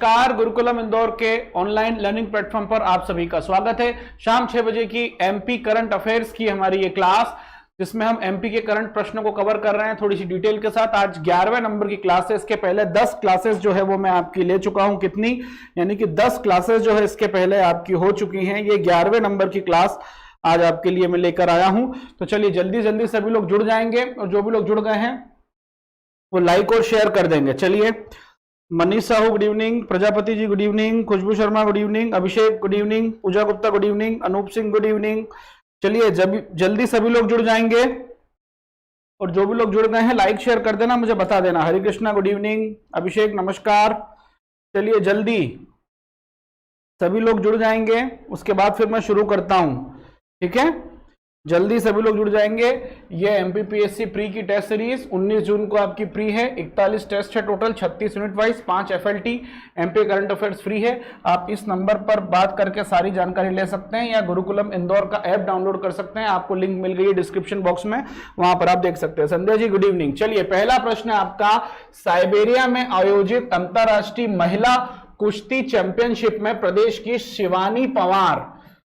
नमस्कार, गुरुकुलम इंदौर के online learning platform पर आप सभी का स्वागत है। शाम 6 बजे की एमपी करंट अफेयर्स की हमारी ये क्लास, जिसमें हम एमपी के करंट प्रश्नों को कवर कर रहे हैं थोड़ी सी डिटेल के साथ। आज 11वें नंबर की क्लास है। इसके पहले 10 क्लासेस जो है वो मैं आपकी ले चुका हूं। कितनी, यानी कि 10 क्लासेस जो है इसके पहले आपकी हो चुकी हैं। ये 11वें नंबर की क्लास आज आपके लिए मैं लेकर आया हूं। तो चलिए जल्दी जल्दी सभी लोग जुड़ जाएंगे, और जो भी लोग जुड़ गए हैं वो लाइक और शेयर कर देंगे। चलिए, Manish Sahu good evening, Prajapati ji good evening, Khushboo Sharma good evening, Abhishek good evening, Pooja Gupta good evening, Anoop Singh good evening. चलिए जल्दी सभी लोग जुड़ जाएंगे, और जो भी लोग जुड़ गए हैं लाइक शेयर कर देना, मुझे बता देना। हरे कृष्णा गुड इवनिंग, अभिषेक नमस्कार। चलिए जल्दी सभी लोग जुड़ जाएंगे, उसके बाद फिर मैं शुरू करता हूं, ठीक है। जल्दी सभी लोग जुड़ जाएंगे। ये एमपीपीएससी प्री की टेस्ट सीरीज 19 जून को आपकी प्री है। 41 टेस्ट है total, 36 unit wise, 5 FLT, MP current affairs free है। आप इस नंबर पर बात करके सारी जानकारी ले सकते हैं, या गुरुकुलम इंदौर का ऐप डाउनलोड कर सकते हैं। आपको लिंक मिल गई है डिस्क्रिप्शन बॉक्स में, वहां पर आप देख सकते हैं। Sandhya ji good evening. चलिए, पहला प्रश्न है आपका, साइबेरिया में आयोजित अंतरराष्ट्रीय महिला कुश्ती चैंपियनशिप में प्रदेश की शिवानी पवार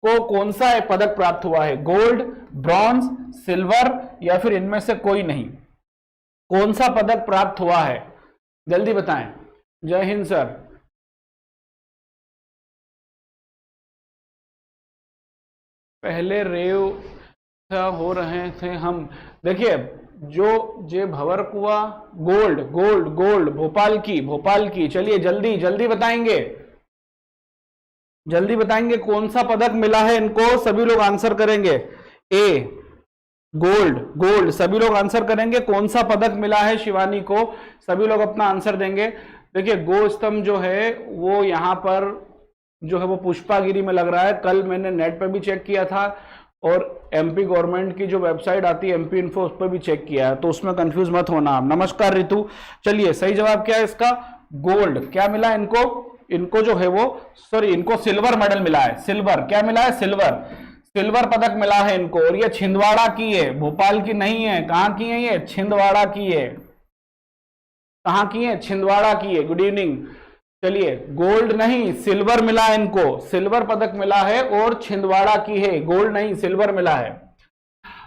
को कौन सा पदक प्राप्त हुआ है? गोल्ड, ब्रॉन्ज, सिल्वर या फिर इनमें से कोई नहीं? कौन सा पदक प्राप्त हुआ है? जल्दी बताएं। जय हिंद सर। पहले रेव हो रहे थे हम। देखिए, जो भंवर कुआ, गोल्ड गोल्ड गोल्ड, भोपाल की। चलिए जल्दी जल्दी बताएंगे, जल्दी बताएंगे कौन सा पदक मिला है इनको। सभी लोग आंसर करेंगे। ए गोल्ड, सभी लोग आंसर करेंगे। कौन सा पदक मिला है शिवानी को? सभी लोग अपना आंसर देंगे। देखिए, गो स्तंभ जो है वो यहाँ पर जो है वो पुष्पागिरी में लग रहा है। कल मैंने नेट पे भी चेक किया था, और एमपी गवर्नमेंट की जो वेबसाइट आती है एमपी इन्फो, उस पर भी चेक किया है, तो उसमें कंफ्यूज मत होना आप। नमस्कार रितु। चलिए, सही जवाब क्या है इसका? गोल्ड। क्या मिला इनको? इनको जो है वो, सॉरी, इनको सिल्वर मेडल मिला है। सिल्वर क्या मिला है? सिल्वर पदक मिला है इनको। और ये छिंदवाड़ा की है, भोपाल की नहीं है। कहां की है ये? छिंदवाड़ा की है। कहां की है? छिंदवाड़ा की है। Good evening. चलिए, गोल्ड नहीं सिल्वर मिला है इनको। सिल्वर पदक मिला है और छिंदवाड़ा की है, गोल्ड नहीं सिल्वर मिला है।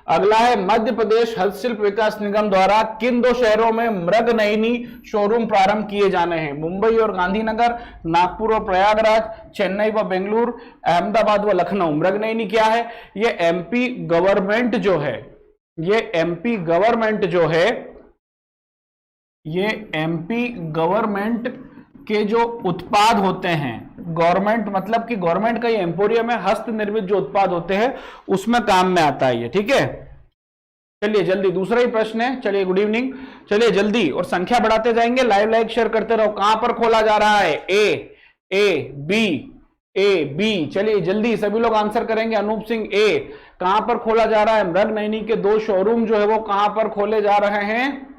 अगला है, मध्य प्रदेश हस्तशिल्प विकास निगम द्वारा किन 2 शहरों में मृगनयनी शोरूम प्रारंभ किए जाने हैं? मुंबई और गांधीनगर, नागपुर और प्रयागराज, चेन्नई व बेंगलुरु, अहमदाबाद व लखनऊ। मृगनयनी क्या है? ये एमपी गवर्नमेंट जो है, ये एमपी गवर्नमेंट के जो उत्पाद होते हैं, गवर्नमेंट मतलब कि गवर्नमेंट का ये एम्पोरियम है, हस्त निर्मित जो उत्पाद होते हैं उसमें काम में आता है ये, ठीक है। चलिए जल्दी, दूसरा ही प्रश्न है। चलिए गुड इवनिंग। चलिए जल्दी, और संख्या बढ़ाते जाएंगे, लाइक शेयर करते रहो। कहां पर खोला जा रहा है? A B. चलिए जल्दी सभी लोग आंसर करेंगे। अनूप सिंह ए। कहां पर खोला जा रहा है? मृगनयनी के 2 शोरूम जो है वो कहां पर खोले जा रहे हैं?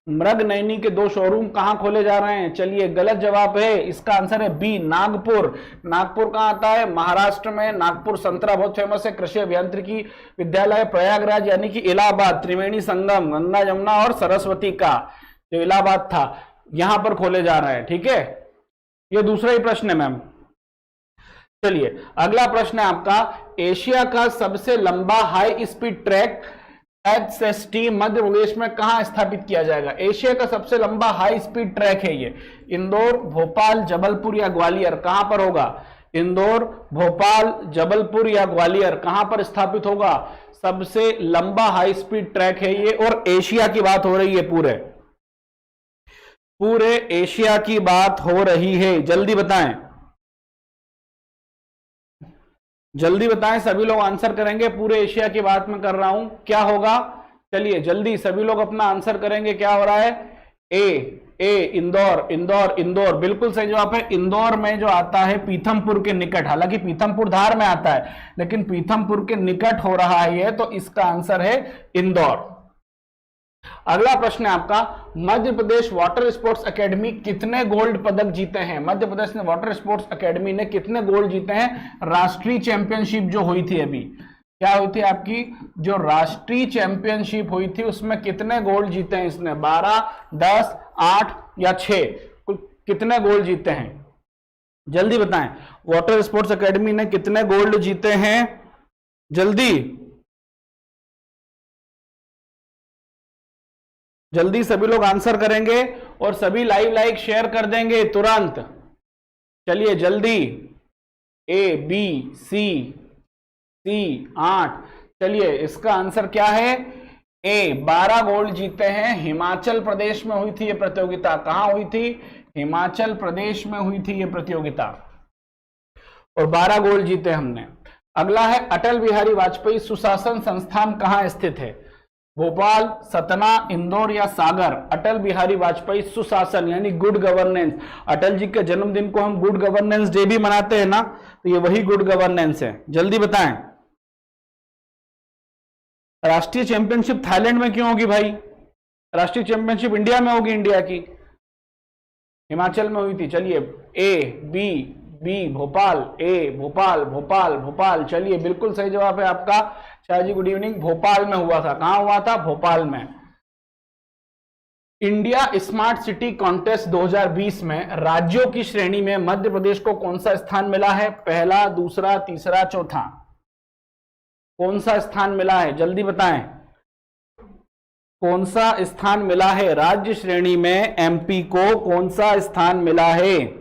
मृगनयनी के 2 शोरूम कहां खोले जा रहे हैं? चलिए, गलत जवाब है, इसका आंसर है बी, नागपुर। नागपुर कहां आता है? महाराष्ट्र में। नागपुर संतरा बहुत फेमस है। कृषि अभियांत्रिकी विद्यालय। प्रयागराज यानी कि इलाहाबाद, त्रिवेणी संगम, गंगा जमुना और सरस्वती का जो इलाहाबाद था, यहां पर खोले जा रहे हैं, ठीक है। ये दूसरा ही प्रश्न है मैम। चलिए, अगला प्रश्न है आपका, एशिया का सबसे लंबा high speed track HST Madhya Pradesh में कहां स्थापित किया जाएगा? एशिया का सबसे लंबा हाई स्पीड ट्रैक है ये। इंदौर, भोपाल, जबलपुर या ग्वालियर, कहां पर होगा? इंदौर, भोपाल, जबलपुर या ग्वालियर, कहां पर स्थापित होगा? सबसे लंबा हाई स्पीड ट्रैक है ये, और एशिया की बात हो रही है, पूरे एशिया की बात हो रही है। जल्दी बताएं, जल्दी बताएं, सभी लोग आंसर करेंगे। पूरे एशिया की बात मैं कर रहा हूं, क्या होगा? चलिए जल्दी सभी लोग अपना आंसर करेंगे। क्या हो रहा है? ए इंदौर बिल्कुल सही जवाब है। इंदौर में जो आता है पीथमपुर के निकट, हालांकि पीथमपुर धार में आता है, लेकिन पीथमपुर के निकट हो रहा है ये, तो इसका आंसर है इंदौर। अगला प्रश्न है आपका, Madhya Pradesh water sports academy कितने गोल्ड पदक जीते हैं? मध्य प्रदेश ने वाटर स्पोर्ट्स एकेडमी ने कितने गोल्ड जीते हैं? राष्ट्रीय चैंपियनशिप जो हुई थी अभी, क्या हुई थी आपकी? जो राष्ट्रीय चैंपियनशिप हुई थी उसमें कितने गोल्ड जीते हैं इसने? 12, 10, 8 या 6? कितने गोल्ड जीते हैं? जल्दी बताएं। वाटर स्पोर्ट्स एकेडमी ने कितने गोल्ड जीते हैं? जल्दी जल्दी सभी लोग आंसर करेंगे और सभी लाइक शेयर कर देंगे तुरंत। चलिए जल्दी। A B C 8। चलिए इसका आंसर क्या है? ए 12 गोल्ड जीते हैं। हिमाचल प्रदेश में हुई थी यह प्रतियोगिता। कहां हुई थी? हिमाचल प्रदेश में हुई थी यह प्रतियोगिता और 12 गोल्ड जीते हमने। अगला है अटल बिहारी वाजपेयी सुशासन संस्थान कहां स्थित है? भोपाल, सतना, इंदौर या सागर? अटल बिहारी वाजपेयी सुशासन यानी गुड गवर्नेंस। अटल जी के जन्मदिन को हम गुड गवर्नेंस डे भी मनाते हैं ना, तो ये वही गुड गवर्नेंस है। जल्दी बताएं। राष्ट्रीय चैंपियनशिप थाईलैंड में क्यों होगी भाई? राष्ट्रीय चैंपियनशिप इंडिया में होगी, इंडिया की। हिमाचल में हुई थी। चलिए ए बी भोपाल, ए भोपाल भोपाल भोपाल। चलिए बिल्कुल सही जवाब है आपका। Shah ji good evening. भोपाल में हुआ था। कहां हुआ था? भोपाल में। इंडिया स्मार्ट सिटी कॉन्टेस्ट 2020 में राज्यों की श्रेणी में मध्य प्रदेश को कौन सा स्थान मिला है? पहला, दूसरा, तीसरा, चौथा? कौन सा स्थान मिला है? जल्दी बताएं। कौन सा स्थान मिला है? राज्य श्रेणी में एमपी को कौन सा स्थान मिला है?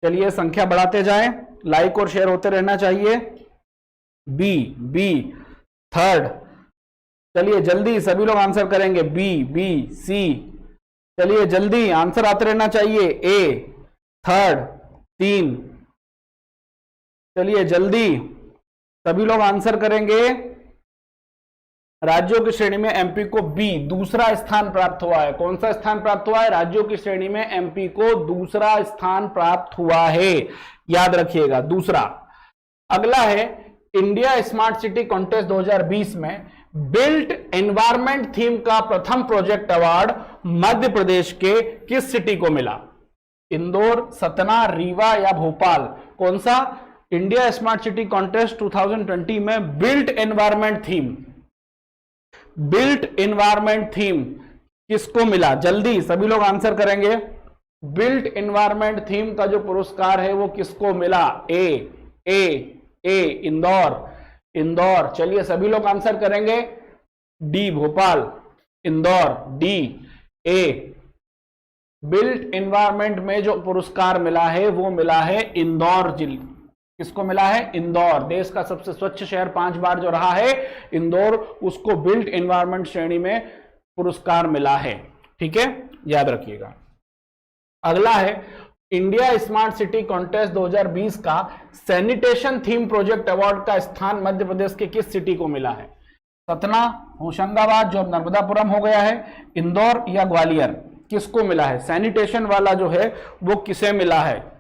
चलिए संख्या बढ़ाते जाएं, लाइक और शेयर होते रहना चाहिए। B third. चलिए जल्दी सभी लोग आंसर करेंगे। B C. चलिए जल्दी आंसर आते रहना चाहिए। A third 3। चलिए जल्दी सभी लोग आंसर करेंगे। राज्यों की श्रेणी में एमपी को बी दूसरा स्थान प्राप्त हुआ है। कौन सा स्थान प्राप्त हुआ है? राज्यों की श्रेणी में एमपी को दूसरा स्थान प्राप्त हुआ है, याद रखिएगा, दूसरा। अगला है इंडिया स्मार्ट सिटी कॉन्टेस्ट 2020 में बिल्ट एनवायरमेंट थीम का प्रथम प्रोजेक्ट अवार्ड मध्य प्रदेश के किस सिटी को मिला? इंदौर, सतना, रीवा या भोपाल? कौन सा? इंडिया स्मार्ट सिटी कॉन्टेस्ट 2020 में बिल्ट एनवायरमेंट थीम किसको मिला? जल्दी सभी लोग आंसर करेंगे। बिल्ट एनवायरमेंट थीम का जो पुरस्कार है वो किसको मिला? ए इंदौर। चलिए सभी लोग आंसर करेंगे। D Bhopal, Indore, D A. Built environment में जो पुरस्कार मिला है वो मिला है इंदौर जिले। किसको मिला है? इंदौर। देश का सबसे स्वच्छ शहर 5 बार जो रहा है इंदौर, उसको बिल्ट एनवायरमेंट श्रेणी में पुरस्कार मिला है। ठीक है, याद रखिएगा। अगला है इंडिया स्मार्ट सिटी कॉन्टेस्ट 2020 का सैनिटेशन थीम प्रोजेक्ट अवार्ड का स्थान मध्य प्रदेश के किस सिटी को मिला है? सतना, होशंगाबाद जो अब नर्मदापुरम हो गया है, इंदौर या ग्वालियर? किसको मिला है? सैनिटेशन वाला जो है वो किसे मिला है?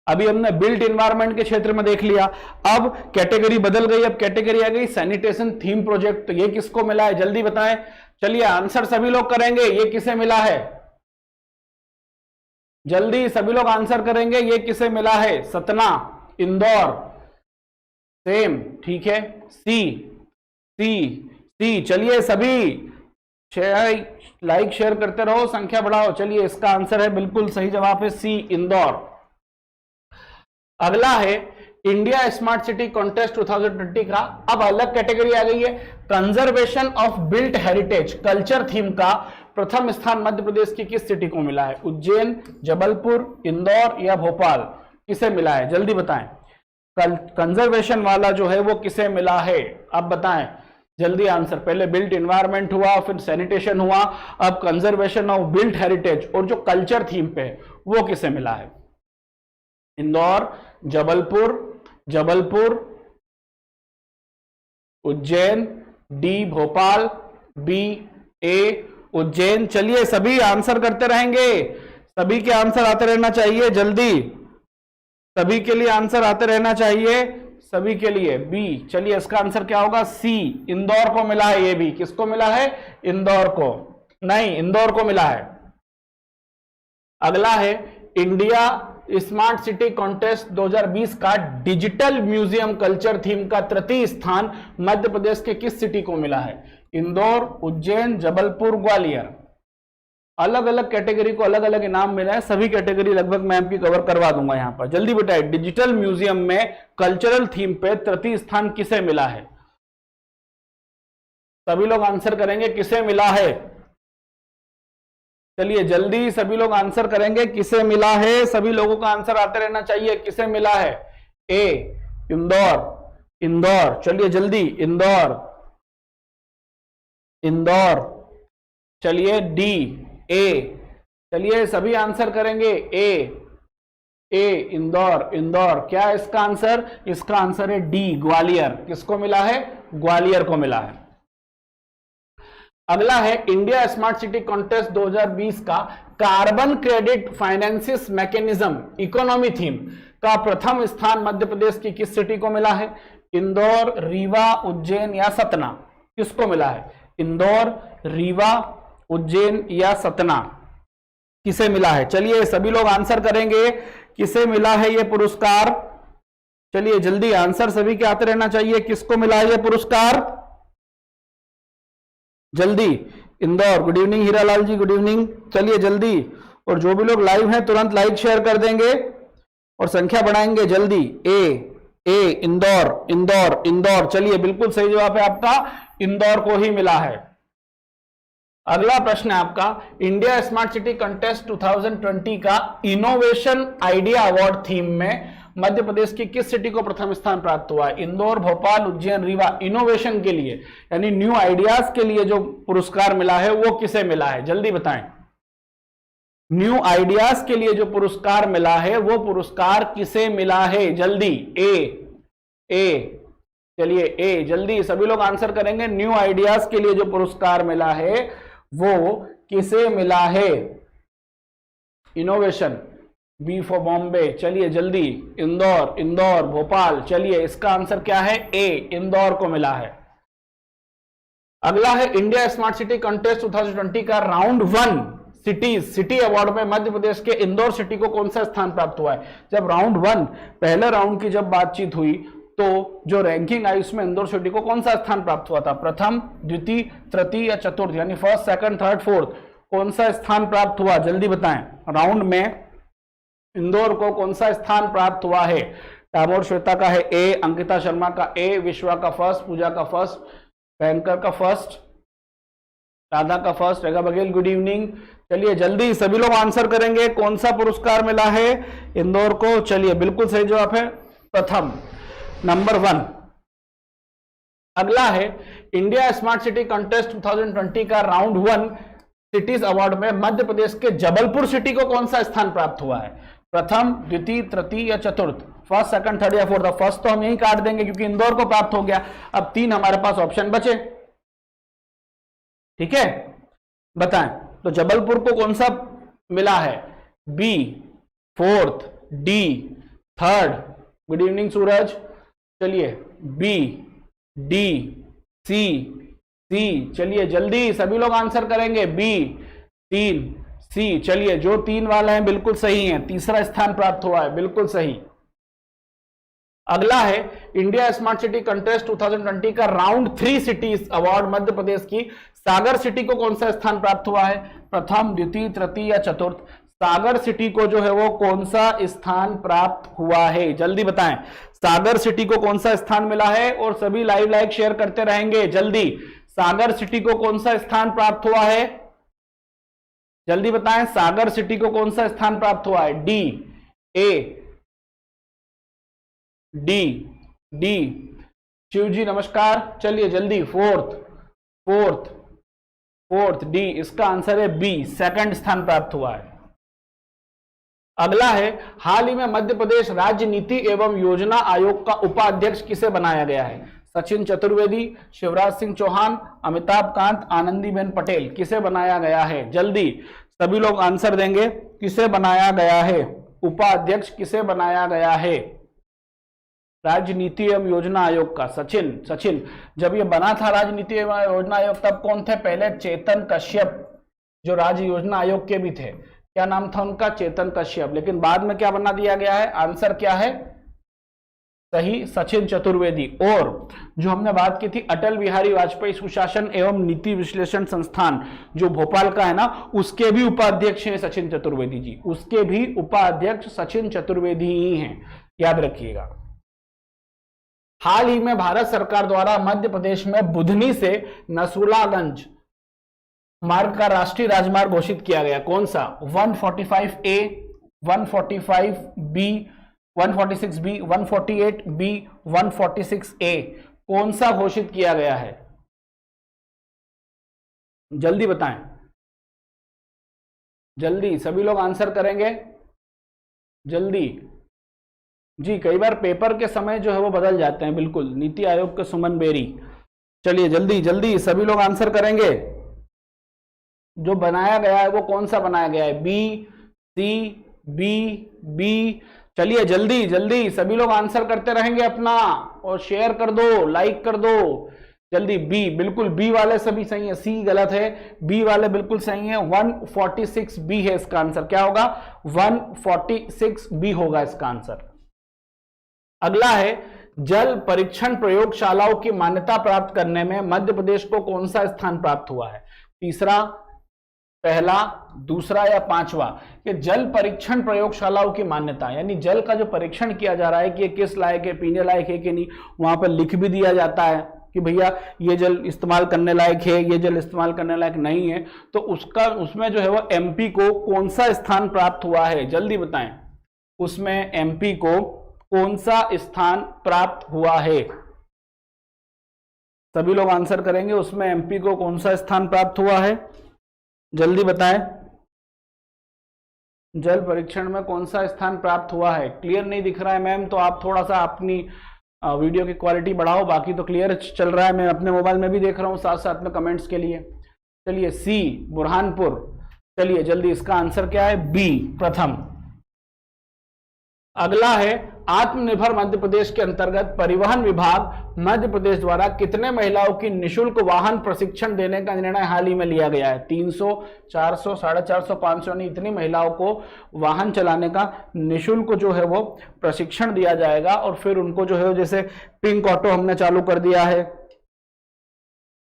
अभी हमने बिल्ट एनवायरमेंट के क्षेत्र में देख लिया, अब कैटेगरी बदल गई, अब कैटेगरी आ गई सैनिटेशन थीम प्रोजेक्ट। तो ये किसको मिला है? जल्दी बताएं। चलिए आंसर सभी लोग करेंगे। ये किसे मिला है? जल्दी सभी लोग आंसर करेंगे। ये किसे मिला है? सतना, इंदौर, सेम। ठीक है, सी। चलिए सभी लाइक शेयर करते रहो, संख्या बढ़ाओ। चलिए इसका आंसर है, बिल्कुल सही जवाब है सी, इंदौर। अगला है इंडिया स्मार्ट सिटी कॉन्टेस्ट 2020 का अब अलग कैटेगरी आ गई है, conservation of built heritage culture theme का प्रथम स्थान मध्य प्रदेश की किस सिटी को मिला है? उज्जैन, जबलपुर, इंदौर या भोपाल? किसे मिला है? जल्दी बताएं। कंजर्वेशन वाला जो है वो किसे मिला है? अब बताएं जल्दी आंसर। पहले बिल्ट एनवायरमेंट हुआ, फिर सैनिटेशन हुआ, अब कंजर्वेशन ऑफ बिल्ट हेरिटेज और जो कल्चर थीम पे है वो किसे मिला है? इंदौर, जबलपुर, उज्जैन, डी भोपाल, बी ए उज्जैन। चलिए सभी आंसर करते रहेंगे, सभी के आंसर आते रहना चाहिए। जल्दी सभी के लिए आंसर आते रहना चाहिए, सभी के लिए। बी। चलिए इसका आंसर क्या होगा? सी, इंदौर को मिला है। ये भी किसको मिला है? इंदौर को नहीं, इंदौर को मिला है। अगला है इंडिया स्मार्ट सिटी कॉन्टेस्ट 2020 का डिजिटल म्यूजियम कल्चर थीम का तृतीय स्थान मध्य प्रदेश के किस सिटी को मिला है? इंदौर, उज्जैन, जबलपुर, ग्वालियर? अलग अलग कैटेगरी को अलग अलग इनाम मिला है, सभी कैटेगरी लगभग मैं आपकी कवर करवा दूंगा यहां पर। जल्दी बताइए, डिजिटल म्यूजियम में कल्चरल थीम पे तृतीय स्थान किसे मिला है? सभी लोग आंसर करेंगे किसे मिला है। चलिए जल्दी सभी लोग आंसर करेंगे किसे मिला है, सभी लोगों का आंसर आते रहना चाहिए। किसे मिला है? ए इंदौर, इंदौर। चलिए जल्दी, इंदौर, इंदौर। चलिए डी ए, चलिए सभी आंसर करेंगे ए इंदौर, इंदौर। क्या इसका आंसर? इसका आंसर है डी ग्वालियर। किसको मिला है? ग्वालियर को मिला है। अगला है इंडिया स्मार्ट सिटी कॉन्टेस्ट 2020 का carbon credit finances mechanism economy theme का प्रथम स्थान मध्य प्रदेश की किस सिटी को मिला है? इंदौर, रीवा, उज्जैन या सतना? किसको मिला है? इंदौर, रीवा, उज्जैन या सतना? किसे मिला है? चलिए सभी लोग आंसर करेंगे किसे मिला है ये पुरस्कार। चलिए जल्दी आंसर सभी के आते रहना चाहिए। किसको मिला है ये पुरस्कार? जल्दी, इंदौर। गुड इवनिंग हीरालाल जी, गुड इवनिंग। चलिए जल्दी, और जो भी लोग लाइव हैं तुरंत लाइक शेयर कर देंगे और संख्या बढ़ाएंगे जल्दी। ए इंदौर, इंदौर, इंदौर। चलिए बिल्कुल सही जवाब है आपका, इंदौर को ही मिला है। अगला प्रश्न है आपका इंडिया स्मार्ट सिटी कंटेस्ट 2020 का इनोवेशन आइडिया अवार्ड थीम में मध्य प्रदेश की किस सिटी को प्रथम स्थान प्राप्त हुआ है? इंदौर, भोपाल, उज्जैन, रीवा। इनोवेशन के लिए यानी न्यू आइडियाज के लिए जो पुरस्कार मिला है वो किसे मिला है? जल्दी बताएं। न्यू आइडियाज के लिए जो पुरस्कार मिला है वो पुरस्कार किसे मिला है? जल्दी, ए। चलिए ए, जल्दी सभी लोग आंसर करेंगे। न्यू आइडियाज के लिए जो पुरस्कार मिला है वो किसे मिला है? Innovation, B for Bombay. चलिए जल्दी, इंदौर, इंदौर, भोपाल। चलिए इसका आंसर क्या है? ए इंदौर को मिला है। अगला है इंडिया स्मार्ट सिटी कंटेस्ट 2020 का राउंड 1 सिटी अवार्ड में मध्य प्रदेश के इंदौर सिटी को कौन सा स्थान प्राप्त हुआ है? जब राउंड 1 पहले राउंड की जब बातचीत हुई तो जो रैंकिंग आई उसमें इंदौर सिटी को कौन सा स्थान प्राप्त हुआ था? प्रथम, द्वितीय, तृतीय या चतुर्थ? यानी फर्स्ट, सेकंड, थर्ड, फोर्थ, कौन सा स्थान प्राप्त हुआ? जल्दी बताएं। राउंड में इंदौर को कौन सा स्थान प्राप्त हुआ है? टामोर श्वेता का है ए, अंकिता शर्मा का ए, विश्वा का फर्स्ट, पूजा का फर्स्ट, बैंकर का फर्स्ट, राधा का फर्स्ट, रेगा बघेल गुड इवनिंग। चलिए जल्दी सभी लोग आंसर करेंगे कौन सा पुरस्कार मिला है इंदौर को। चलिए बिल्कुल सही जवाब है प्रथम, नंबर 1। अगला है इंडिया स्मार्ट सिटी कंटेस्ट 2020 का राउंड 1 सिटीज अवार्ड में मध्य प्रदेश के जबलपुर सिटी को कौन सा स्थान प्राप्त हुआ है? प्रथम, द्वितीय, तृतीय या चतुर्थ? फर्स्ट, सेकंड, थर्ड या फोर्थ? फर्स्ट तो हम यही काट देंगे क्योंकि इंदौर को प्राप्त हो गया। अब 3 हमारे पास ऑप्शन बचे, ठीक है, बताएं। तो जबलपुर को कौन सा मिला है? B, fourth, D, third? Good evening Suraj. चलिए बी, डी, सी। चलिए जल्दी सभी लोग आंसर करेंगे। बी, 3, सी। चलिए जो 3 वाले हैं बिल्कुल सही हैं, तीसरा स्थान प्राप्त हुआ है, बिल्कुल सही। अगला है इंडिया स्मार्ट सिटी कंटेस्ट 2020 का round 3 cities award Madhya Pradesh की सागर सिटी को कौन सा स्थान प्राप्त हुआ है? प्रथम, द्वितीय, तृतीय या चतुर्थ? सागर सिटी को जो है वो कौन सा स्थान प्राप्त हुआ है? जल्दी बताएं। सागर सिटी को कौन सा स्थान मिला है? और सभी लाइव लाइक शेयर करते रहेंगे जल्दी। सागर सिटी को कौन सा स्थान प्राप्त हुआ है? जल्दी बताएं, सागर सिटी को कौन सा स्थान प्राप्त हुआ है? डी, ए, डी। शिव जी नमस्कार। चलिए जल्दी, फोर्थ डी। इसका आंसर है बी, सेकंड स्थान प्राप्त हुआ है। अगला है हाल ही में मध्य प्रदेश राज्य नीति एवं योजना आयोग का उपाध्यक्ष किसे बनाया गया है? सचिन चतुर्वेदी, शिवराज सिंह चौहान, अमिताभ कांत, आनंदीबेन पटेल? किसे बनाया गया है? जल्दी सभी लोग आंसर देंगे। किसे बनाया गया है? उपाध्यक्ष किसे बनाया गया है राजनीति एवं योजना आयोग का? सचिन। जब ये बना था राजनीति एवं योजना आयोग तब कौन थे? पहले चेतन कश्यप, जो राज्य योजना आयोग के भी थे। क्या नाम था उनका? चेतन कश्यप। लेकिन बाद में क्या बना दिया गया है? आंसर क्या है? सही सचिन चतुर्वेदी। और जो हमने बात की थी अटल बिहारी वाजपेयी सुशासन एवं नीति विश्लेषण संस्थान जो भोपाल का है ना, उसके भी उपाध्यक्ष हैं सचिन चतुर्वेदी जी, उसके भी उपाध्यक्ष सचिन चतुर्वेदी ही हैं, याद रखिएगा। हाल ही में भारत सरकार द्वारा मध्य प्रदेश में बुधनी से नसूलागंज मार्ग का राष्ट्रीय राजमार्ग घोषित किया गया। कौन सा? 145A, 145B, 146B, 148B, 146A, कौन सा घोषित किया गया है? जल्दी बताएं, जल्दी सभी लोग आंसर करेंगे, जल्दी जी। कई बार पेपर के समय जो है वो बदल जाते हैं, बिल्कुल। नीति आयोग के सुमन बेरी। चलिए जल्दी जल्दी सभी लोग आंसर करेंगे। जो बनाया गया है वो कौन सा बनाया गया है? बी, सी, बी। चलिए जल्दी जल्दी सभी लोग आंसर करते रहेंगे अपना, और शेयर कर दो, लाइक कर दो जल्दी। बी, बिल्कुल बी वाले सभी सही है, सी गलत है, बी वाले बिल्कुल सही है। 146B है इसका आंसर। क्या होगा? 146B होगा इसका आंसर। अगला है, जल परीक्षण प्रयोगशालाओं की मान्यता प्राप्त करने में मध्य प्रदेश को कौन सा स्थान प्राप्त हुआ है? तीसरा, पहला, दूसरा या पांचवा? कि जल परीक्षण प्रयोगशालाओं की मान्यता, यानी जल का जो परीक्षण किया जा रहा है कि ये किस लायक है, पीने लायक है कि नहीं, वहां पर लिख भी दिया जाता है कि भैया ये जल इस्तेमाल करने लायक है, ये जल इस्तेमाल करने लायक नहीं है। तो उसमें जो है वो एमपी को कौन सा स्थान प्राप्त हुआ है? जल्दी बताएं, उसमें एमपी को कौन सा स्थान प्राप्त हुआ है? सभी लोग आंसर करेंगे, उसमें एमपी को कौन सा स्थान प्राप्त हुआ है? जल्दी बताएं, जल परीक्षण में कौन सा स्थान प्राप्त हुआ है? क्लियर नहीं दिख रहा है मैम, तो आप थोड़ा सा अपनी वीडियो की क्वालिटी बढ़ाओ। बाकी तो क्लियर चल रहा है, मैं अपने मोबाइल में भी देख रहा हूं साथ साथ में कमेंट्स के लिए। चलिए सी, बुरहानपुर। चलिए जल्दी, इसका आंसर क्या है? बी, प्रथम। अगला है, आत्मनिर्भर मध्य प्रदेश के अंतर्गत परिवहन विभाग मध्य प्रदेश द्वारा कितने महिलाओं की निशुल्क वाहन प्रशिक्षण देने का निर्णय हाल ही में लिया गया है? 300, 400, 450, 500, नहीं, इतनी महिलाओं को वाहन चलाने का निशुल्क जो है वो प्रशिक्षण दिया जाएगा। और फिर उनको जो है, जैसे पिंक ऑटो हमने चालू कर दिया है,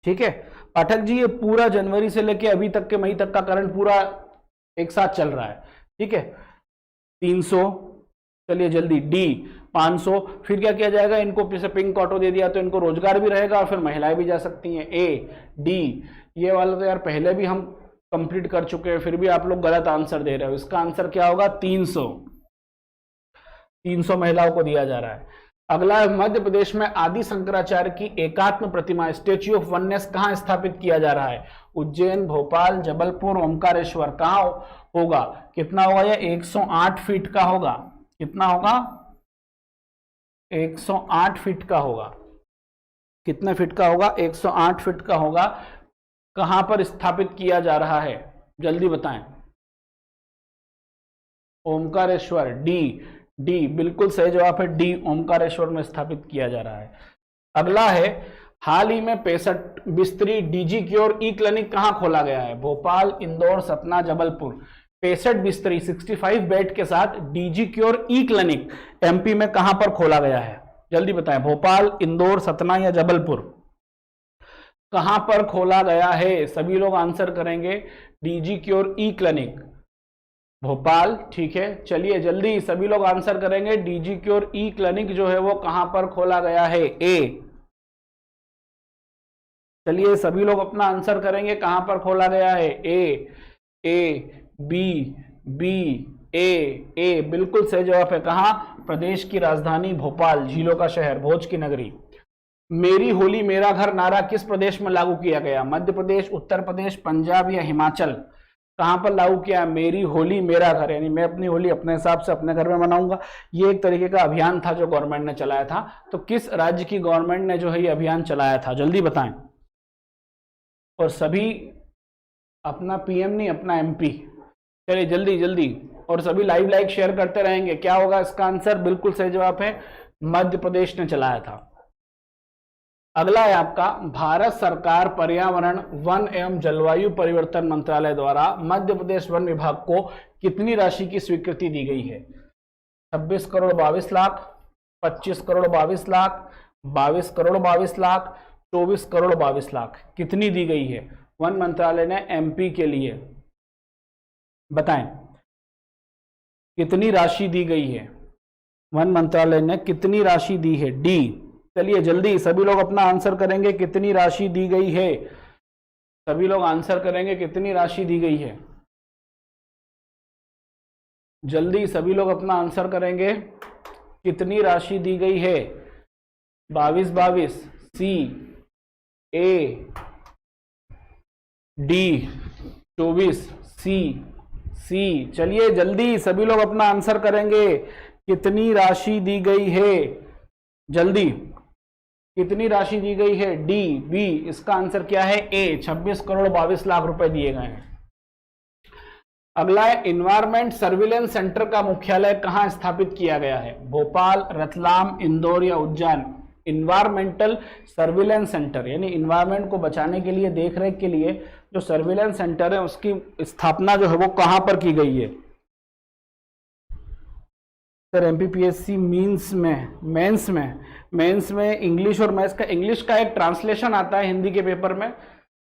ठीक है पाठक जी। ये पूरा जनवरी से लेके अभी तक के मई तक का करंट पूरा एक साथ चल रहा है, ठीक है। 300, चलिए जल्दी, डी 500। फिर क्या किया जाएगा? इनको जैसे पिंक ऑटो दे दिया तो इनको रोजगार भी रहेगा और फिर महिलाएं भी जा सकती हैं। ए, डी, ये वाला तो यार पहले भी हम कंप्लीट कर चुके हैं, फिर भी आप लोग गलत आंसर दे रहे हो। इसका आंसर क्या होगा? 300 महिलाओं को दिया जा रहा है। अगला है, मध्य प्रदेश में आदि शंकराचार्य की एकात्म प्रतिमा स्टेच्यू ऑफ वननेस कहां स्थापित किया जा रहा है? उज्जैन, भोपाल, जबलपुर, ओमकारेश्वर। कहां होगा? कितना होगा? यह 108 फीट का होगा। कितना होगा? 108 फीट का होगा। कितने फीट का होगा? 108 फीट का होगा। कहां पर स्थापित किया जा रहा है? जल्दी बताएं। ओमकारेश्वर, डी बिल्कुल सही जवाब है, डी, ओमकारेश्वर में स्थापित किया जा रहा है। अगला है, हाल ही में 65 बिस्तरी डीजी क्योर ई क्लिनिक कहां खोला गया है? भोपाल, इंदौर, सतना, जबलपुर। 65 बिस्तरी 65 बेड के साथ डीजी क्योर ई क्लिनिक एमपी में कहां पर खोला गया है? जल्दी बताएं। भोपाल, इंदौर, सतना या जबलपुर? कहां पर खोला गया है? सभी लोग आंसर करेंगे। डीजी क्योर ई क्लिनिक भोपाल, ठीक है। चलिए जल्दी सभी लोग आंसर करेंगे। डीजी क्योर ई क्लिनिक जो है वो कहां पर खोला गया है? ए। चलिए सभी लोग अपना आंसर करेंगे, कहां पर खोला गया है? ए, बी, ए, बिल्कुल सही जवाब है। कहां? प्रदेश की राजधानी भोपाल, झीलों का शहर, भोज की नगरी। मेरी होली मेरा घर नारा किस प्रदेश में लागू किया गया? मध्य प्रदेश, उत्तर प्रदेश, पंजाब या हिमाचल? कहां पर लागू किया? मेरी होली मेरा घर, यानी मैं अपनी होली अपने हिसाब से अपने घर में मनाऊंगा। ये एक तरीके का अभियान था जो गवर्नमेंट ने चलाया था। तो किस राज्य की गवर्नमेंट ने जो है ये अभियान चलाया था? जल्दी बताएं। और सभी अपना पीएम नहीं, अपना एमपी। चलिए जल्दी जल्दी, और सभी लाइक शेयर करते रहेंगे। क्या होगा इसका आंसर? बिल्कुल सही जवाब है, मध्य प्रदेश ने चलाया था। अगला है आपका, भारत सरकार पर्यावरण, वन एवं जलवायु परिवर्तन मंत्रालय द्वारा मध्य प्रदेश वन विभाग को कितनी राशि की स्वीकृति दी गई है? 26 करोड़ 22 लाख, 25 करोड़ 22 लाख, 22 करोड़ 22 लाख, 24 करोड़ 22 लाख कितनी दी गई है वन मंत्रालय ने एमपी के लिए? बताएं कितनी राशि दी गई है? वन मंत्रालय ने कितनी राशि दी है? डी। चलिए जल्दी सभी लोग अपना आंसर करेंगे, कितनी राशि दी गई है? सभी लोग आंसर करेंगे कितनी राशि दी गई है? जल्दी सभी लोग अपना आंसर करेंगे, कितनी राशि दी गई है? 22 सी, ए, डी, 24 सी। चलिए जल्दी सभी लोग अपना आंसर करेंगे, कितनी राशि दी गई है? जल्दी कितनी राशि दी गई है? D, B. इसका आंसर क्या है? ए, 26 करोड़ 22 लाख रुपए दिए गए हैं। अगला है इन्वायरमेंट सर्विलेंस सेंटर का मुख्यालय कहां स्थापित किया गया है? भोपाल, रतलाम, इंदौर या उज्जैन? इन्वायरमेंटल सर्विलेंस सेंटर यानी इन्वायरमेंट को बचाने के लिए, देख रेख के लिए जो सर्विलेंस सेंटर है उसकी स्थापना जो है वो कहां पर की गई है? सर एमपीपीएससी मेंस में इंग्लिश और मैथ्स का, इंग्लिश का एक ट्रांसलेशन आता है हिंदी के पेपर में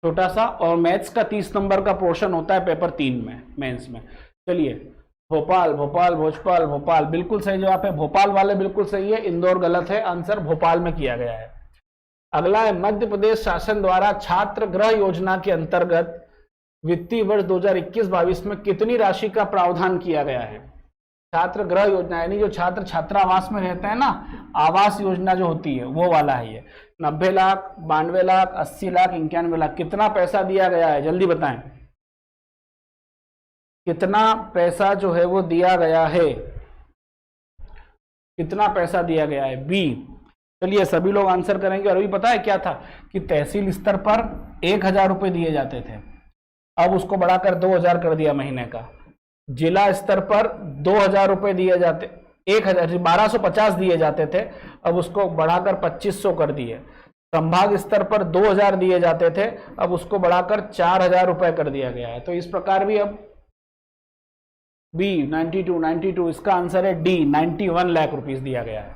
छोटा सा, और मैथ्स का 30 नंबर का पोर्शन होता है पेपर 3 में मेंस में। चलिए भोपाल, भोपाल, भोपाल बिल्कुल सही जवाब है। भोपाल वाले बिल्कुल सही है, इंदौर गलत है, आंसर भोपाल में किया गया है। अगला है मध्य प्रदेश शासन द्वारा छात्र गृह योजना के अंतर्गत वित्तीय वर्ष 2021-22 में कितनी राशि का प्रावधान किया गया है? छात्र गृह योजना यानी जो छात्र छात्रावास में रहते हैं ना, आवास योजना जो होती है वो वाला है ये। 90 लाख, 92 लाख, 80 लाख, 91 लाख, कितना पैसा दिया गया है? जल्दी बताएं कितना पैसा जो है वो दिया गया है? कितना पैसा दिया गया है? बी। चलिए सभी लोग आंसर करेंगे। और अभी पता है क्या था कि तहसील स्तर पर 1000 रुपए दिए जाते थे, अब उसको बढ़ाकर 2000 कर दिया महीने का। जिला स्तर पर 2000 रुपए दिए जाते, 1250 दिए जाते थे, अब उसको बढ़ाकर 2500 कर दिए। संभाग स्तर पर 2000 दिए जाते थे, अब उसको बढ़ाकर 4000 रुपए कर दिया गया है। तो इस प्रकार भी अब बी 92, इसका आंसर है डी, 91 लाख रुपीस दिया गया है।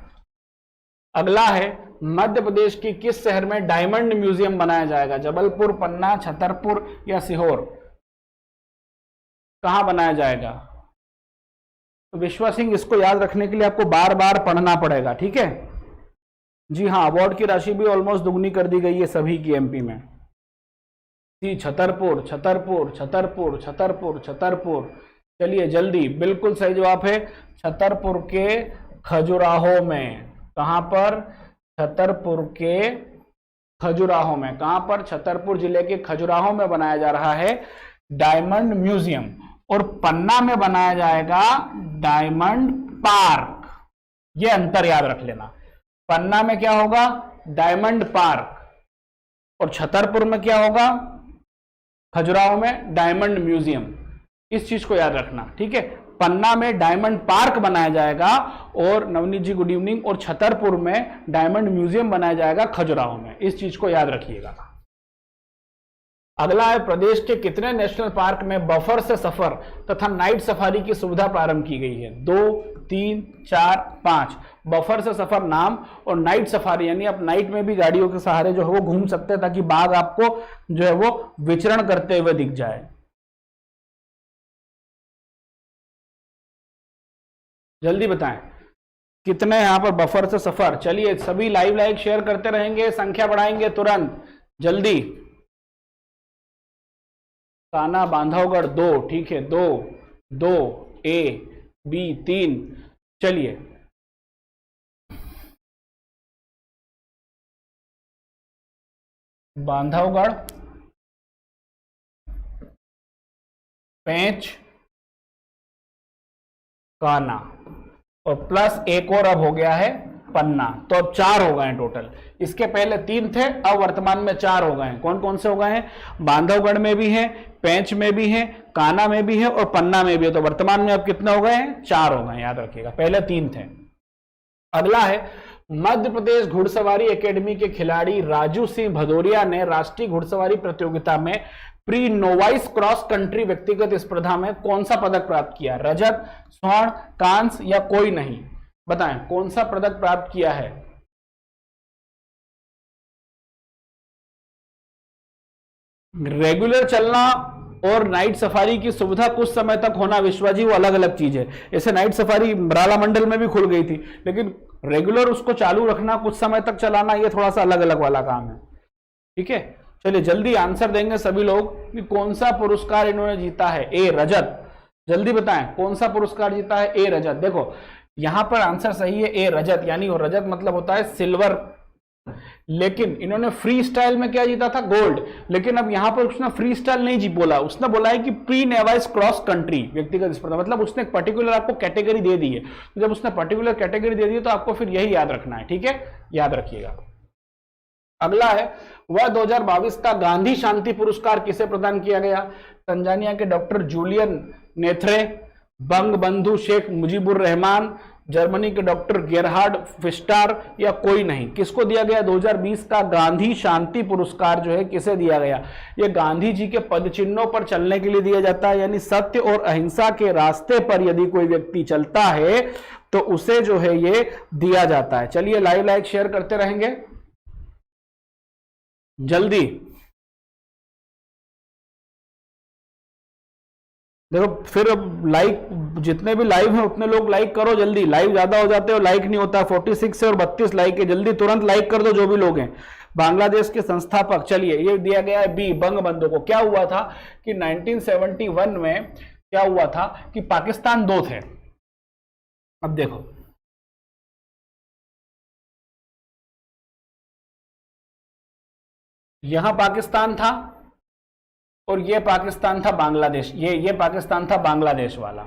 अगला है मध्य प्रदेश की किस शहर में डायमंड म्यूजियम बनाया जाएगा? जबलपुर, पन्ना, छतरपुर या सीहोर? कहां बनाया जाएगा? तो विश्वा सिंह, इसको याद रखने के लिए आपको बार बार पढ़ना पड़ेगा, ठीक है जी हाँ। अवार्ड की राशि भी ऑलमोस्ट दुगनी कर दी गई है सभी की एमपी में। सी, छतरपुर, छतरपुर, छतरपुर, छतरपुर, छतरपुर। चलिए जल्दी, बिल्कुल सही जवाब है छतरपुर के खजुराहो में। कहां पर? छतरपुर के खजुराहो में। कहां पर? छतरपुर जिले के खजुराहो में बनाया जा रहा है डायमंड म्यूजियम, और पन्ना में बनाया जाएगा डायमंड पार्क। ये अंतर याद रख लेना, पन्ना में क्या होगा? डायमंड पार्क, और छतरपुर में क्या होगा? खजुराहो में डायमंड म्यूजियम। इस चीज को याद रखना, ठीक है। पन्ना में डायमंड पार्क बनाया जाएगा और नवनीत जी गुड इवनिंग, और छतरपुर में डायमंड म्यूजियम बनाया जाएगा खजुराहो में। इस चीज को याद रखिएगा। अगला है प्रदेश के कितने नेशनल पार्क में बफर से सफर तथा नाइट सफारी की सुविधा प्रारंभ की गई है? 2, 3, 4, 5। बफर से सफर नाम, और नाइट सफारी यानी आप नाइट में भी गाड़ियों के सहारे जो है वो घूम सकते हैं ताकि बाघ आपको जो है वो विचरण करते हुए दिख जाए। जल्दी बताएं कितने यहां पर बफर से सफर। चलिए सभी लाइक शेयर करते रहेंगे, संख्या बढ़ाएंगे तुरंत, जल्दी। कान्हा, बांधवगढ़ 2, ठीक है 2, 2, ए, बी 3। चलिए बांधवगढ़, पेंच, कान्हा, और प्लस एक और अब हो गया है पन्ना, तो अब 4 हो गए हैं टोटल। इसके पहले 3 थे, अब वर्तमान में 4 हो गए हैं। कौन कौन से हो गए हैं? बांधवगढ़ में भी है, पेंच में भी है, कान्हा में भी है और पन्ना में भी है। तो वर्तमान में अब कितने हो गए हैं? 4 हो गए, याद रखिएगा, पहले 3 थे। अगला है मध्य प्रदेश घुड़सवारी एकेडमी के खिलाड़ी राजू सिंह भदौरिया ने राष्ट्रीय घुड़सवारी प्रतियोगिता में प्री नोवाइस क्रॉस कंट्री व्यक्तिगत स्पर्धा में कौन सा पदक प्राप्त किया? रजत, स्वर्ण, कांस्य या कोई नहीं? बताएं कौन सा पदक प्राप्त किया है? रेगुलर चलना और नाइट सफारी की सुविधा कुछ समय तक होना विश्वाजी, वो अलग अलग चीज है। जैसे नाइट सफारी राला मंडल में भी खुल गई थी, लेकिन रेगुलर उसको चालू रखना, कुछ समय तक चलाना, ये थोड़ा सा अलग अलग वाला काम है। ठीक है, चलिए जल्दी आंसर देंगे सभी लोग कि कौन सा पुरस्कार इन्होंने जीता है। ए रजत, जल्दी बताएं कौन सा पुरस्कार जीता है? ए रजत। देखो यहां पर आंसर सही है, ए रजत, यानी वो रजत मतलब होता है सिल्वर, लेकिन इन्होंने फ्री स्टाइल में क्या जीता था? गोल्ड। लेकिन अब यहां पर उसने फ्री स्टाइल नहीं जी बोला, उसने बोला है कि प्री नेवाइज क्रॉस कंट्री व्यक्तिगत स्पर्धा, मतलब उसने एक पर्टिकुलर आपको कैटेगरी दे दी है। तो जब उसने पर्टिकुलर कैटेगरी दे दी तो आपको फिर यही याद रखना है। ठीक है, याद रखिएगा। अगला है वह 2022 का गांधी शांति पुरस्कार किसे प्रदान किया गया? तंजानिया के डॉक्टर जूलियन नेथ्रे, बंग बंधु शेख मुजीबुर रहमान, जर्मनी के डॉक्टर गेरहार्ड फिस्टार, या कोई नहीं? किसको दिया गया 2020 का गांधी शांति पुरस्कार जो है किसे दिया गया? ये गांधी जी के पदचिन्हों पर चलने के लिए दिया जाता है, यानी सत्य और अहिंसा के रास्ते पर यदि कोई व्यक्ति चलता है तो उसे जो है ये दिया जाता है। चलिए लाइव लाइक शेयर करते रहेंगे जल्दी। देखो फिर अब लाइक, जितने भी लाइव हैं उतने लोग लाइक करो जल्दी, लाइव ज्यादा हो जाते हैं और लाइक नहीं होता। 46 है और 32 लाइक है, जल्दी तुरंत लाइक कर दो जो भी लोग हैं। बांग्लादेश के संस्थापक, चलिए ये दिया गया है बी, बंग बंधु को। क्या हुआ था कि 1971 में क्या हुआ था कि पाकिस्तान दो थे। अब देखो यहां पाकिस्तान था और ये पाकिस्तान था बांग्लादेश, ये पाकिस्तान था बांग्लादेश वाला।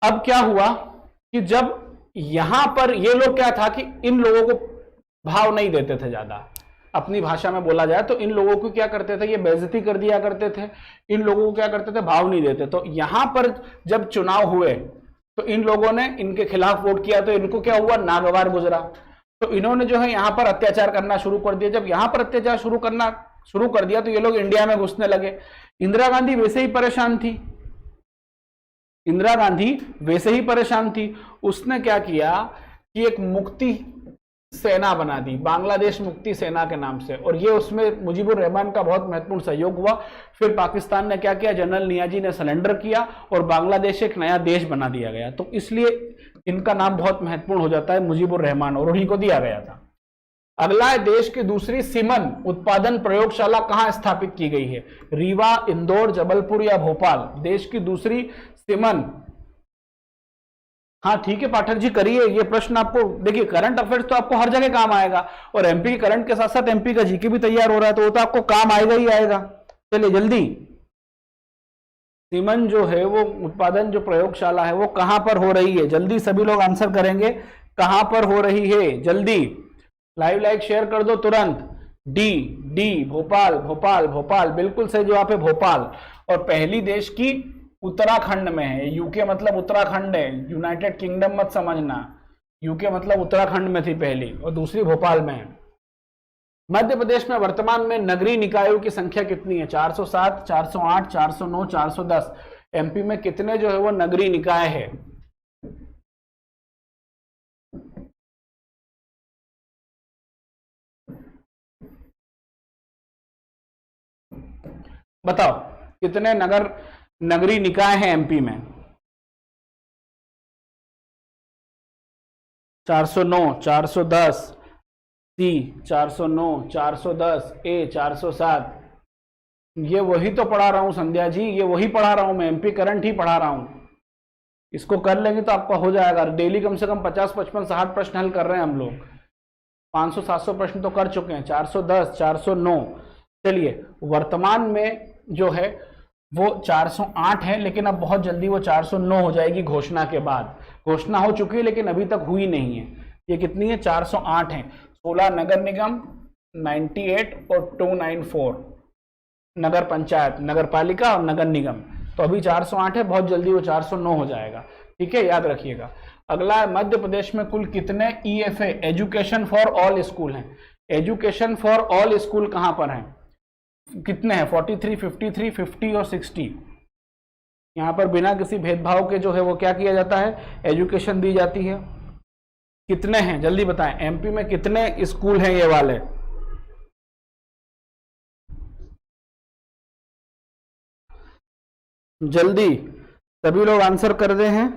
अब क्या हुआ कि जब यहां पर ये लोग क्या था कि इन लोगों को भाव नहीं देते थे ज्यादा, अपनी भाषा में बोला जाए तो इन लोगों को क्या करते थे, ये बेइज्जती कर दिया करते थे, इन लोगों को क्या करते थे, भाव नहीं देते। तो यहां पर जब चुनाव हुए तो इन लोगों ने इनके खिलाफ वोट किया, तो इनको क्या हुआ, नागवार गुजरा। तो इन्होंने जो है यहां पर अत्याचार करना शुरू कर दिया। जब यहां पर अत्याचार शुरू कर दिया तो ये लोग इंडिया में घुसने लगे। इंदिरा गांधी वैसे ही परेशान थी, इंदिरा गांधी वैसे ही परेशान थी। उसने क्या किया कि एक मुक्ति सेना बना दी, बांग्लादेश मुक्ति सेना के नाम से, और ये उसमें मुजीबुर रहमान का बहुत महत्वपूर्ण सहयोग हुआ। फिर पाकिस्तान ने क्या किया, जनरल नियाजी ने सरेंडर किया और बांग्लादेश एक नया देश बना दिया गया। तो इसलिए इनका नाम बहुत महत्वपूर्ण हो जाता है मुजीबुर रहमान, और उन्हीं को दिया गया था। अगला है देश की दूसरी सीमन उत्पादन प्रयोगशाला कहां स्थापित की गई है? रीवा, इंदौर, जबलपुर या भोपाल? देश की दूसरी सीमन, हाँ ठीक है पाठक जी करिए। ये प्रश्न आपको देखिए, करंट अफेयर्स तो आपको हर जगह काम आएगा, और एमपी के करंट के साथ साथ एमपी का जीके भी तैयार हो रहा है, तो वो तो आपको काम आएगा ही आएगा। चलिए जल्दी, सीमन जो है वो उत्पादन जो प्रयोगशाला है वो कहां पर हो रही है? जल्दी सभी लोग आंसर करेंगे, कहां पर हो रही है? जल्दी लाइव लाइक शेयर कर दो तुरंत। डी डी भोपाल, भोपाल भोपाल बिल्कुल सही जवाब है, भोपाल। और पहली देश की उत्तराखंड में है। यूके मतलब उत्तराखंड है, यूनाइटेड किंगडम मत समझना, यूके मतलब उत्तराखंड में थी पहली, और दूसरी भोपाल में है। मध्य प्रदेश में वर्तमान में नगरीय निकायों की संख्या कितनी है? 407, 408, 409, 410। एमपी में कितने जो है वो नगरीय निकाय है? बताओ कितने नगरीय निकाय हैं एमपी में? 409, 410, सी 409, 410, ए 407। ये वही तो पढ़ा रहा हूं संध्या जी, ये वही पढ़ा रहा हूं मैं, एमपी करंट ही पढ़ा रहा हूं। इसको कर लेंगे तो आपका हो जाएगा। डेली कम से कम 50, 55, 60 प्रश्न हल कर रहे हैं हम लोग, 500, 700 प्रश्न तो कर चुके हैं। 410, 409। चलिए वर्तमान में जो है वो 408 है, लेकिन अब बहुत जल्दी वो 409 हो जाएगी घोषणा के बाद। घोषणा हो चुकी है लेकिन अभी तक हुई नहीं है। ये कितनी है? 408 है। 16 नगर निगम, 98 और 294 नगर पंचायत, नगर पालिका और नगर निगम। तो अभी 408 है, बहुत जल्दी वो 409 हो जाएगा। ठीक है, याद रखिएगा। अगला है मध्य प्रदेश में कुल कितने EFA education for all school हैं? एजुकेशन फॉर ऑल स्कूल कहां पर हैं? कितने हैं? 43, 53, 50 और 60। यहाँ पर बिना किसी भेदभाव के जो है वो क्या किया जाता है, एजुकेशन दी जाती है। कितने हैं जल्दी बताएं, एमपी में कितने स्कूल हैं ये वाले? जल्दी सभी लोग आंसर कर रहे हैं,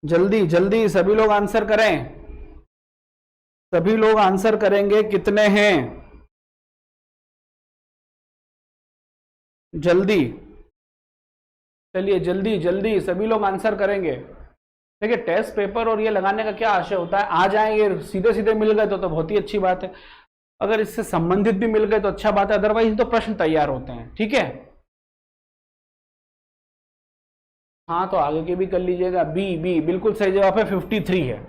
जल्दी जल्दी सभी लोग आंसर करें, सभी लोग आंसर करेंगे कितने हैं, जल्दी चलिए जल्दी जल्दी सभी लोग आंसर करेंगे। देखिए टेस्ट पेपर और ये लगाने का क्या आशय होता है, आ जाएंगे सीधे सीधे मिल गए तो बहुत ही अच्छी बात है, अगर इससे संबंधित भी मिल गए तो अच्छा बात है, अदरवाइज तो प्रश्न तैयार होते हैं। ठीक है, हाँ तो आगे के भी कर लीजिएगा। बी बिल्कुल सही जवाब है, 53 है।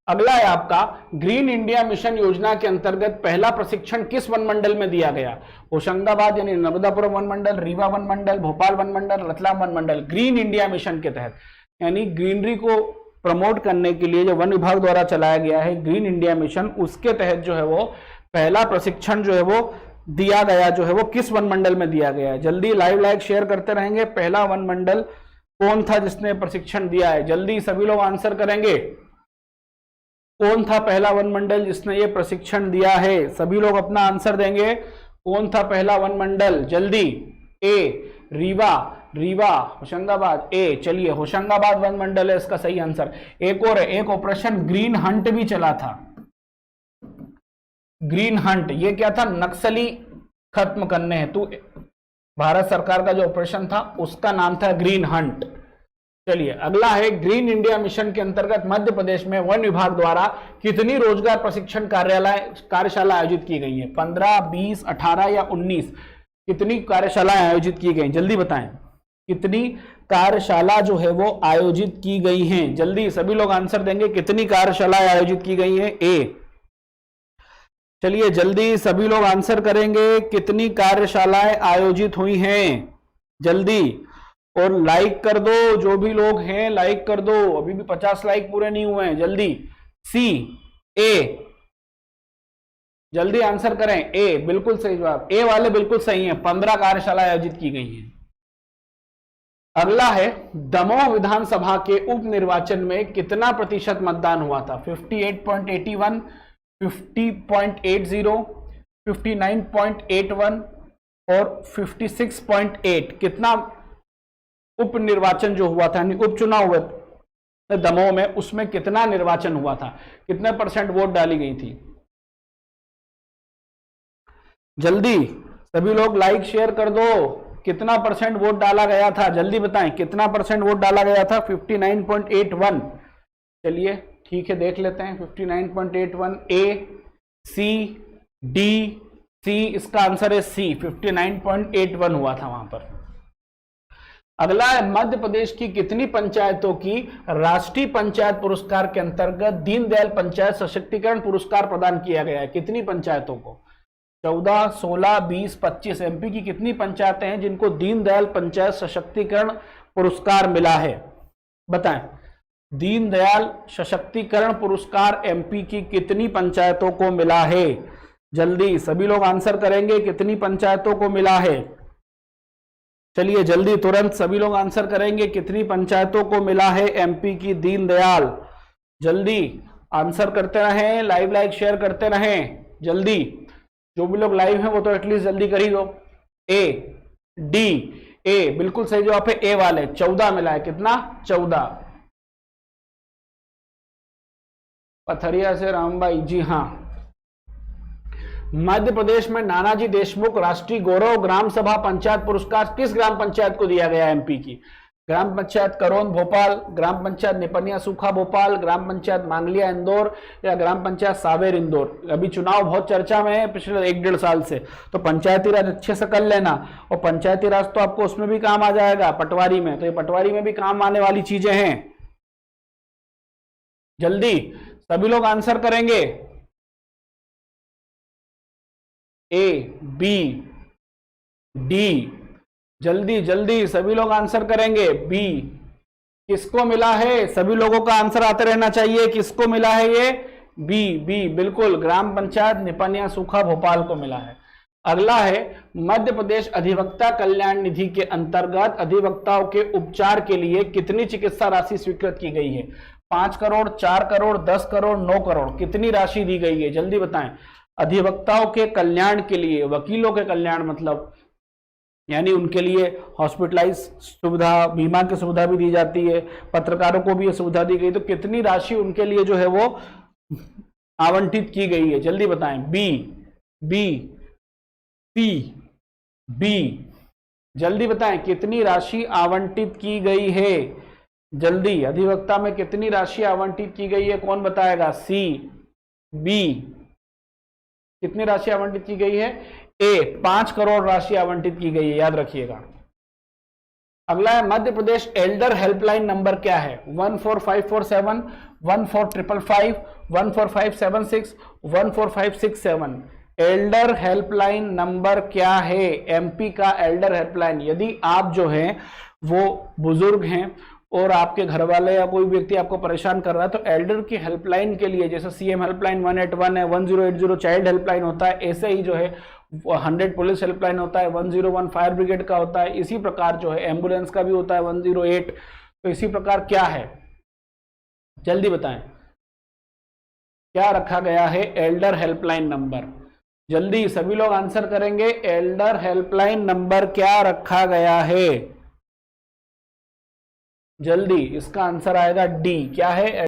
अगला है आपका, ग्रीन इंडिया मिशन योजना के अंतर्गत पहला प्रशिक्षण किस वन मंडल में दिया गया? होशंगाबाद यानी नर्मदापुरम वन मंडल, रीवा वन मंडल, भोपाल वन मंडल, रतलाम वन मंडल। ग्रीन इंडिया मिशन के तहत यानी ग्रीनरी को प्रमोट करने के लिए जो वन विभाग द्वारा चलाया गया है ग्रीन इंडिया मिशन, उसके तहत जो है वो पहला प्रशिक्षण जो है वो दिया गया, जो है वो किस वन मंडल में दिया गया है? जल्दी लाइव लाइक शेयर करते रहेंगे। पहला वन मंडल कौन था जिसने प्रशिक्षण दिया है? जल्दी सभी लोग आंसर करेंगे, कौन था पहला वन मंडल जिसने ये प्रशिक्षण दिया है? सभी लोग अपना आंसर देंगे, कौन था पहला वन मंडल? जल्दी। ए रीवा, रीवा होशंगाबाद, ए चलिए होशंगाबाद वन मंडल है इसका सही आंसर। एक और है, एक ऑपरेशन ग्रीन हंट भी चला था। ग्रीन हंट ये क्या था? नक्सली खत्म करने हेतु भारत सरकार का जो ऑपरेशन था उसका नाम था ग्रीन हंट। चलिए अगला है, ग्रीन इंडिया मिशन के अंतर्गत मध्य प्रदेश में वन विभाग द्वारा कितनी रोजगार प्रशिक्षण कार्यशाला आयोजित की गई है? 15, 20, 18 या 19? कितनी कार्यशालाएं आयोजित की गई? जल्दी बताएं, कितनी कार्यशाला जो है वो आयोजित की गई हैं? जल्दी सभी लोग आंसर देंगे, कितनी कार्यशालाएं आयोजित की गई हैं? ए चलिए जल्दी सभी लोग आंसर करेंगे, कितनी कार्यशालाएं आयोजित हुई हैं? जल्दी, और लाइक कर दो, जो भी लोग हैं लाइक कर दो, अभी भी 50 लाइक पूरे नहीं हुए हैं। जल्दी सी, ए जल्दी आंसर करें। ए बिल्कुल सही जवाब, ए वाले बिल्कुल सही हैं, 15 कार्यशालाएं आयोजित की गई हैं। अगला है, दमोह विधानसभा के उप निर्वाचन में कितना प्रतिशत मतदान हुआ था? 58.81, 50.80, 59.81 और 56.8? कितना उप निर्वाचन जो हुआ था, यानी उपचुनाव हुए दमोह में, उसमें कितना निर्वाचन हुआ था? कितने परसेंट वोट डाली गई थी? जल्दी सभी लोग लाइक शेयर कर दो, कितना परसेंट वोट डाला गया था? जल्दी बताएं, कितना परसेंट वोट डाला गया था? 59.81। चलिए ठीक है देख लेते हैं, 59.81। ए, सी, डी, सी, इसका आंसर है सी, 59.81 हुआ था वहां पर। अगला है, मध्य प्रदेश की कितनी पंचायतों की राष्ट्रीय पंचायत पुरस्कार के अंतर्गत दीनदयाल पंचायत सशक्तिकरण पुरस्कार प्रदान किया गया है? कितनी पंचायतों को? 14, 16, 20, 25? एमपी की कितनी पंचायतें हैं जिनको दीनदयाल पंचायत सशक्तिकरण पुरस्कार मिला है? बताएं, दीनदयाल सशक्तिकरण पुरस्कार एमपी की कितनी पंचायतों को मिला है? जल्दी सभी लोग आंसर करेंगे, कितनी पंचायतों को मिला है? चलिए जल्दी तुरंत सभी लोग आंसर करेंगे, कितनी पंचायतों को मिला है एमपी की दीनदयाल? जल्दी आंसर करते रहें, लाइव लाइक शेयर करते रहें। जल्दी जो भी लोग लाइव हैं वो तो एटलीस्ट जल्दी कर ही दो। ए, डी, ए बिल्कुल सही जवाब है, ए वाले 14 मिला है। कितना? 14। पथरिया से रामबाई, जी हाँ। मध्य प्रदेश में नानाजी देशमुख राष्ट्रीय गौरव ग्राम सभा पंचायत पुरस्कार किस ग्राम पंचायत को दिया गया एमपी की? ग्राम पंचायत करौंद भोपाल, ग्राम पंचायत निपनिया सूखा भोपाल, ग्राम पंचायत मांगलिया इंदौर या ग्राम पंचायत सावेर इंदौर? अभी चुनाव बहुत चर्चा में है पिछले 1-1.5 साल से, तो पंचायती राज अच्छे से कर लेना, और पंचायती राज तो आपको उसमें भी काम आ जाएगा पटवारी में, तो ये पटवारी में भी काम आने वाली चीजें हैं। जल्दी सभी लोग आंसर करेंगे। ए, बी, डी, जल्दी जल्दी सभी लोग आंसर करेंगे। बी किसको मिला है? सभी लोगों का आंसर आते रहना चाहिए, किसको मिला है ये? बी, बी बिल्कुल, ग्राम पंचायत निपनिया सूखा भोपाल को मिला है। अगला है मध्य प्रदेश अधिवक्ता कल्याण निधि के अंतर्गत अधिवक्ताओं के उपचार के लिए कितनी चिकित्सा राशि स्वीकृत की गई है? 5 करोड़, 4 करोड़, 10 करोड़, 9 करोड़, कितनी राशि दी गई है? जल्दी बताएं। अधिवक्ताओं के कल्याण के लिए, वकीलों के कल्याण मतलब यानी उनके लिए हॉस्पिटलाइज सुविधा, बीमा की सुविधा भी दी जाती है, पत्रकारों को भी यह सुविधा दी गई, तो कितनी राशि उनके लिए जो है वो आवंटित की गई है? जल्दी बताएं। बी, सी, बी, जल्दी बताएं कितनी राशि आवंटित की गई है? जल्दी, अधिवक्ता में कितनी राशि आवंटित की गई है? कौन बताएगा? सी, बी, कितनी राशि आवंटित की गई है? ए, 5 करोड़ राशि आवंटित की गई है, याद रखिएगा। अगला है Madhya Pradesh Elder helpline number क्या है? 14547, 14555, 14576, 14567। एल्डर हेल्पलाइन नंबर क्या है? एमपी का एल्डर हेल्पलाइन। यदि आप जो है वो बुजुर्ग हैं और आपके घर वाले या कोई व्यक्ति आपको परेशान कर रहा है, तो एल्डर की हेल्पलाइन के लिए, जैसे सीएम हेल्पलाइन 181 है, 1080 चाइल्ड हेल्पलाइन होता है, ऐसे ही जो है 100 पुलिस हेल्पलाइन होता है, 101 फायर ब्रिगेड का होता है, इसी प्रकार जो है एम्बुलेंस का भी होता है 108। तो इसी प्रकार क्या है? जल्दी बताएं क्या रखा गया है एल्डर हेल्पलाइन नंबर? जल्दी सभी लोग आंसर करेंगे। एल्डर हेल्पलाइन नंबर क्या रखा गया है? जल्दी, इसका आंसर आएगा डी। क्या है?